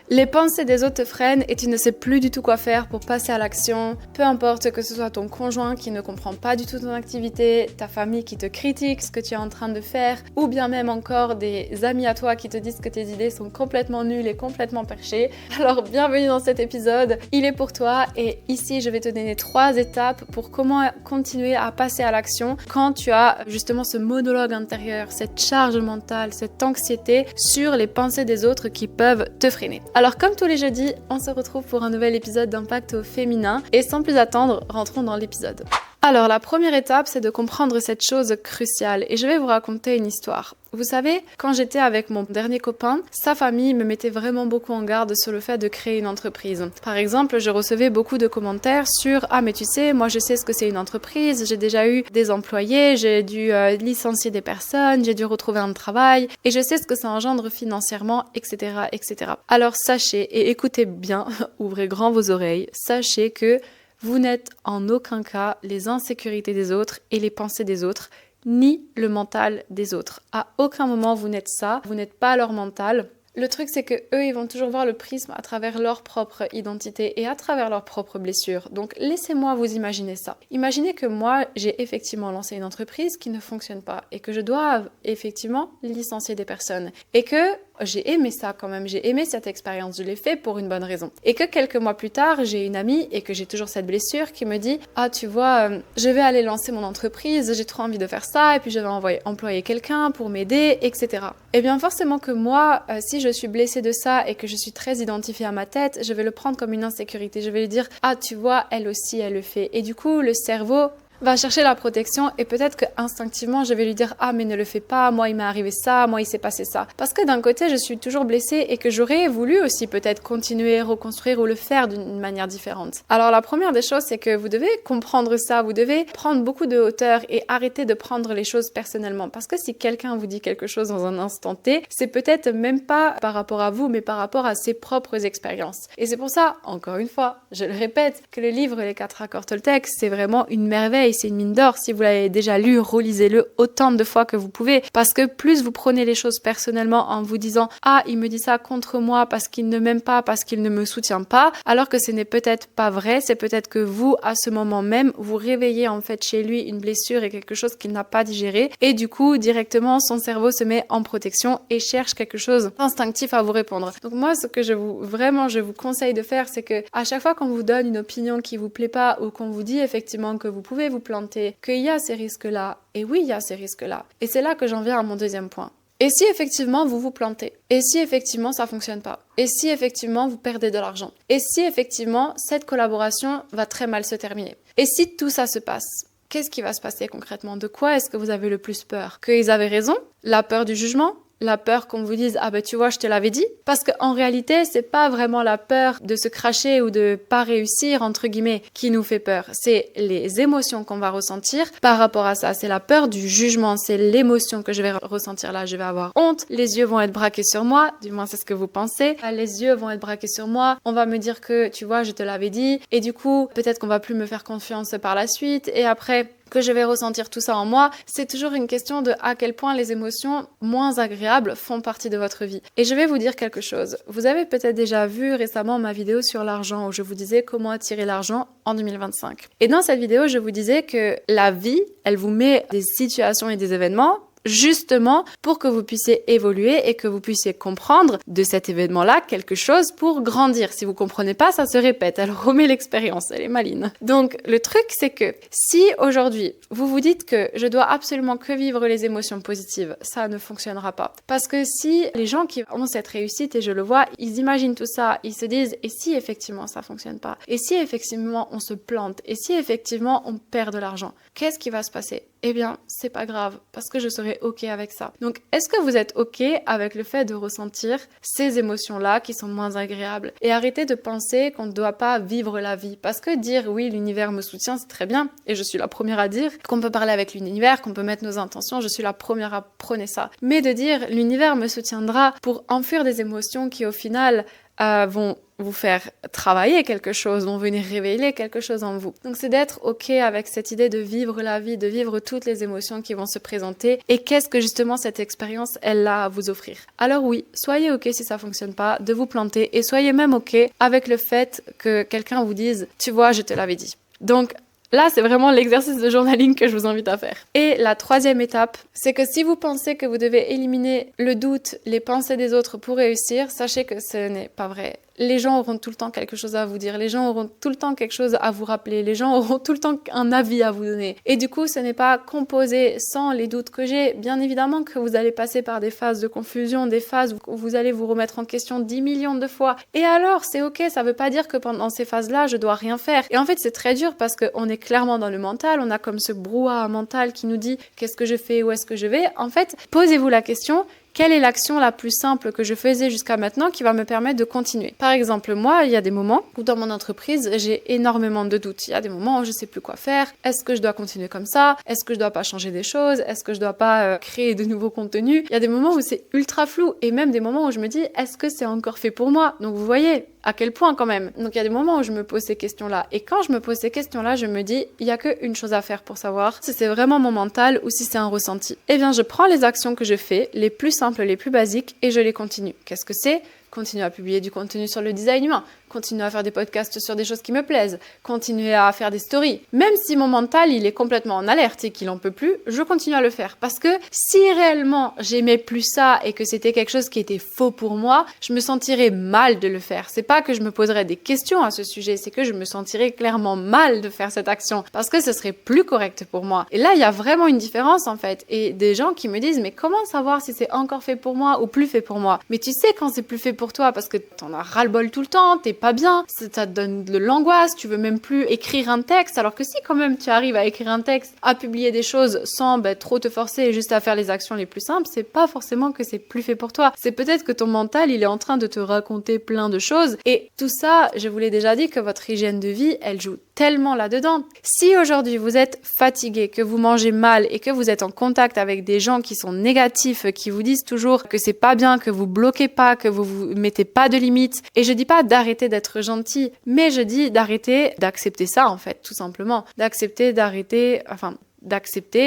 Les pensées des autres te freinent et tu ne sais plus du tout quoi faire pour passer à l'action. Peu importe que ce soit ton conjoint qui ne comprend pas du tout ton activité, ta famille qui te critique ce que tu es en train de faire, ou bien même encore des amis à toi qui te disent que tes idées sont complètement nulles et complètement perchées. Alors bienvenue dans cet épisode, il est pour toi et ici je vais te donner 3 étapes pour comment continuer à passer à l'action quand tu as justement ce monologue intérieur, cette charge mentale, cette anxiété sur les pensées des autres qui peuvent te freiner. Alors comme tous les jeudis, on se retrouve pour un nouvel épisode d'Impact au féminin et sans plus attendre, rentrons dans l'épisode. Alors la première étape, c'est de comprendre cette chose cruciale et je vais vous raconter une histoire. Vous savez, quand j'étais avec mon dernier copain, sa famille me mettait vraiment beaucoup en garde sur le fait de créer une entreprise. Par exemple, je recevais beaucoup de commentaires sur « Ah mais tu sais, moi je sais ce que c'est une entreprise, j'ai déjà eu des employés, j'ai dû licencier des personnes, j'ai dû retrouver un travail et je sais ce que ça engendre financièrement, etc. etc. » Alors sachez et écoutez bien, ouvrez grand vos oreilles, sachez que vous n'êtes en aucun cas les insécurités des autres et les pensées des autres, ni le mental des autres. À aucun moment vous n'êtes ça, vous n'êtes pas leur mental. Le truc, c'est que eux, ils vont toujours voir le prisme à travers leur propre identité et à travers leurs propres blessures. Donc, laissez-moi vous imaginer ça. Imaginez que moi, j'ai effectivement lancé une entreprise qui ne fonctionne pas et que je dois effectivement licencier des personnes et que j'ai aimé ça quand même, j'ai aimé cette expérience, je l'ai fait pour une bonne raison. Et que quelques mois plus tard, j'ai une amie et que j'ai toujours cette blessure qui me dit « Ah, tu vois, je vais aller lancer mon entreprise, j'ai trop envie de faire ça et puis je vais employer quelqu'un pour m'aider, etc. » Eh bien, forcément que moi, si je suis blessée de ça et que je suis très identifiée à ma tête, je vais le prendre comme une insécurité. Je vais lui dire « Ah, tu vois, elle aussi, elle le fait. » Et du coup, le cerveau va chercher la protection et peut-être que instinctivement je vais lui dire « Ah mais ne le fais pas, moi il m'est arrivé ça, moi il s'est passé ça ». Parce que d'un côté je suis toujours blessée et que j'aurais voulu aussi peut-être continuer, reconstruire ou le faire d'une manière différente. Alors la première des choses c'est que vous devez comprendre ça, vous devez prendre beaucoup de hauteur et arrêter de prendre les choses personnellement. Parce que si quelqu'un vous dit quelque chose dans un instant T, c'est peut-être même pas par rapport à vous mais par rapport à ses propres expériences. Et c'est pour ça, encore une fois, je le répète, que le livre Les 4 accords Toltec c'est vraiment une merveille. C'est une mine d'or. Si vous l'avez déjà lu, relisez-le autant de fois que vous pouvez. Parce que plus vous prenez les choses personnellement en vous disant « Ah, il me dit ça contre moi parce qu'il ne m'aime pas, parce qu'il ne me soutient pas », alors que ce n'est peut-être pas vrai. C'est peut-être que vous, à ce moment même, vous réveillez en fait chez lui une blessure et quelque chose qu'il n'a pas digéré. Et du coup, directement, son cerveau se met en protection et cherche quelque chose d'instinctif à vous répondre. Donc moi, ce que je vous conseille de faire, c'est que à chaque fois qu'on vous donne une opinion qui vous plaît pas ou qu'on vous dit effectivement que vous pouvez vous planter, qu'il y a ces risques-là, et oui, il y a ces risques-là. Et c'est là que j'en viens à mon deuxième point. Et si effectivement vous vous plantez? Et si effectivement ça fonctionne pas? Et si effectivement vous perdez de l'argent? Et si effectivement cette collaboration va très mal se terminer? Et si tout ça se passe? Qu'est-ce qui va se passer concrètement? De quoi est-ce que vous avez le plus peur? Qu'ils avaient raison? La peur du jugement? La peur qu'on vous dise « Ah ben tu vois, je te l'avais dit ». Parce qu'en réalité, c'est pas vraiment la peur de se cracher ou de pas réussir, entre guillemets, qui nous fait peur. C'est les émotions qu'on va ressentir par rapport à ça. C'est la peur du jugement, c'est l'émotion que je vais ressentir là. Je vais avoir honte, les yeux vont être braqués sur moi, du moins c'est ce que vous pensez. Les yeux vont être braqués sur moi, on va me dire que tu vois, je te l'avais dit. Et du coup, peut-être qu'on va plus me faire confiance par la suite. Et après que je vais ressentir tout ça en moi, c'est toujours une question de à quel point les émotions moins agréables font partie de votre vie. Et je vais vous dire quelque chose. Vous avez peut-être déjà vu récemment ma vidéo sur l'argent où je vous disais comment attirer l'argent en 2025. Et dans cette vidéo, je vous disais que la vie, elle vous met des situations et des événements justement pour que vous puissiez évoluer et que vous puissiez comprendre de cet événement-là quelque chose pour grandir. Si vous comprenez pas, ça se répète. Elle remet l'expérience, elle est maline. Donc, le truc, c'est que si aujourd'hui, vous vous dites que je dois absolument que vivre les émotions positives, ça ne fonctionnera pas. Parce que si les gens qui ont cette réussite, et je le vois, ils imaginent tout ça, ils se disent, et si effectivement ça fonctionne pas? Et si effectivement on se plante? Et si effectivement on perd de l'argent? Qu'est-ce qui va se passer? Eh bien, c'est pas grave, parce que je serai OK avec ça. Donc, est-ce que vous êtes OK avec le fait de ressentir ces émotions-là qui sont moins agréables? Et arrêtez de penser qu'on ne doit pas vivre la vie. Parce que dire oui, l'univers me soutient, c'est très bien. Et je suis la première à dire qu'on peut parler avec l'univers, qu'on peut mettre nos intentions, je suis la première à prôner ça. Mais de dire l'univers me soutiendra pour enfuir des émotions qui, au final, vont vous faire travailler quelque chose, vont venir révéler quelque chose en vous. Donc c'est d'être ok avec cette idée de vivre la vie, de vivre toutes les émotions qui vont se présenter et qu'est-ce que justement cette expérience elle a à vous offrir. Alors oui, soyez ok si ça fonctionne pas, de vous planter et soyez même ok avec le fait que quelqu'un vous dise « tu vois, je te l'avais dit ». Donc là, c'est vraiment l'exercice de journaling que je vous invite à faire. Et la troisième étape, c'est que si vous pensez que vous devez éliminer le doute, les pensées des autres pour réussir, sachez que ce n'est pas vrai. Les gens auront tout le temps quelque chose à vous dire, les gens auront tout le temps quelque chose à vous rappeler, les gens auront tout le temps un avis à vous donner. Et du coup, ce n'est pas composé sans les doutes que j'ai. Bien évidemment que vous allez passer par des phases de confusion, des phases où vous allez vous remettre en question 10 millions de fois. Et alors, c'est ok, ça veut pas dire que pendant ces phases-là, je dois rien faire. Et en fait, c'est très dur parce qu'on est clairement dans le mental, on a comme ce brouhaha mental qui nous dit qu'est-ce que je fais, où est-ce que je vais. En fait, posez-vous la question, quelle est l'action la plus simple que je faisais jusqu'à maintenant qui va me permettre de continuer? Par exemple, moi, il y a des moments où dans mon entreprise, j'ai énormément de doutes. Il y a des moments où je sais plus quoi faire. Est-ce que je dois continuer comme ça? Est-ce que je dois pas changer des choses? Est-ce que je dois pas créer de nouveaux contenus? Il y a des moments où c'est ultra flou et même des moments où je me dis, est-ce que c'est encore fait pour moi? Donc vous voyez à quel point quand même. Donc il y a des moments où je me pose ces questions-là. Et quand je me pose ces questions-là, je me dis, il y a qu'une chose à faire pour savoir si c'est vraiment mon mental ou si c'est un ressenti. Eh bien, je prends les actions que je fais, les plus simples, les plus basiques, et je les continue. Qu'est-ce que c'est? Continuer à publier du contenu sur le design humain, continuer à faire des podcasts sur des choses qui me plaisent, continuer à faire des stories. Même si mon mental, il est complètement en alerte et qu'il en peut plus, je continue à le faire. Parce que si réellement j'aimais plus ça et que c'était quelque chose qui était faux pour moi, je me sentirais mal de le faire. C'est pas que je me poserais des questions à ce sujet, c'est que je me sentirais clairement mal de faire cette action parce que ce serait plus correct pour moi. Et là, il y a vraiment une différence en fait. Et des gens qui me disent, mais comment savoir si c'est encore fait pour moi ou plus fait pour moi? Mais tu sais quand c'est plus fait pour toi parce que t'en as ras-le-bol tout le temps, t'es pas bien, ça te donne de l'angoisse, tu veux même plus écrire un texte, alors que si quand même tu arrives à écrire un texte, à publier des choses sans trop te forcer et juste à faire les actions les plus simples, c'est pas forcément que c'est plus fait pour toi. C'est peut-être que ton mental, il est en train de te raconter plein de choses et tout ça, je vous l'ai déjà dit que votre hygiène de vie, elle joue tellement là-dedans. Si aujourd'hui vous êtes fatigué, que vous mangez mal et que vous êtes en contact avec des gens qui sont négatifs, qui vous disent toujours que c'est pas bien, que vous bloquez pas, que vous mettez pas de limites, et je dis pas d'arrêter d'être gentil, mais je dis d'arrêter d'accepter ça en fait, tout simplement. D'accepter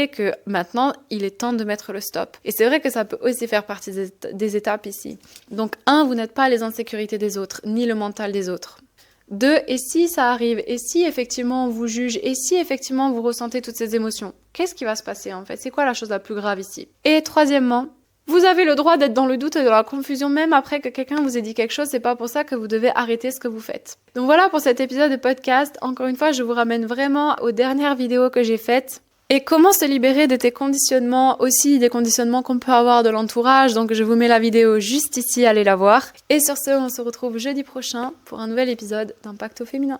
que maintenant, il est temps de mettre le stop. Et c'est vrai que ça peut aussi faire partie des étapes ici. Donc 1, vous n'êtes pas les insécurités des autres, ni le mental des autres. 2, et si ça arrive, et si effectivement on vous juge, et si effectivement vous ressentez toutes ces émotions, qu'est-ce qui va se passer en fait? C'est quoi la chose la plus grave ici? Et troisièmement, vous avez le droit d'être dans le doute et dans la confusion même après que quelqu'un vous ait dit quelque chose, c'est pas pour ça que vous devez arrêter ce que vous faites. Donc voilà pour cet épisode de podcast. Encore une fois, je vous ramène vraiment aux dernières vidéos que j'ai faites. Et comment se libérer de tes conditionnements, aussi des conditionnements qu'on peut avoir de l'entourage. Donc je vous mets la vidéo juste ici, allez la voir. Et sur ce, on se retrouve jeudi prochain pour un nouvel épisode d'Impact au féminin.